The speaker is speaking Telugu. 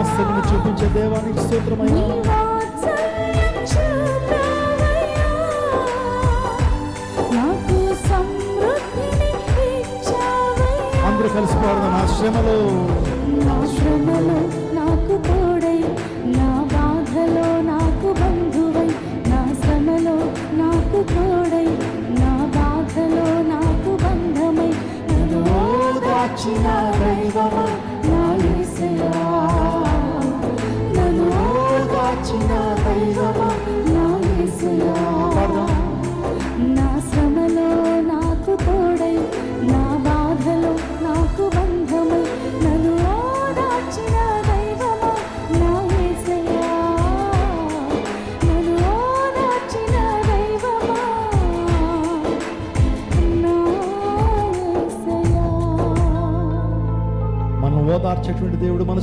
వాత్సల్యం చూపించే దేవానికి స్తోత్రమయ్యా. అందరూ కలిసి పాడదాం. నా శ్రమలో నాకు తోడై, నా బాధలో నాకు బంధువై, నా శ్రమలో నాకు తోడై, నా బాధలో నాకు బంధమై, నన్ను ఓదార్చిన దైవమా నా యేసయ్యా, నన్ను ఓదార్చిన దైవమా నా యేసయ్యా. నా శ్రమలో నాకు తోడై, నా బాధలో నాకు బంధమై, నన్ను ఓదార్చిన దైవమా నా యేసయ్యా, నన్ను ఓదార్చిన దైవమా నా యేసయ్యా. మనం ఓదార్చేటువంటి దేవుడు మన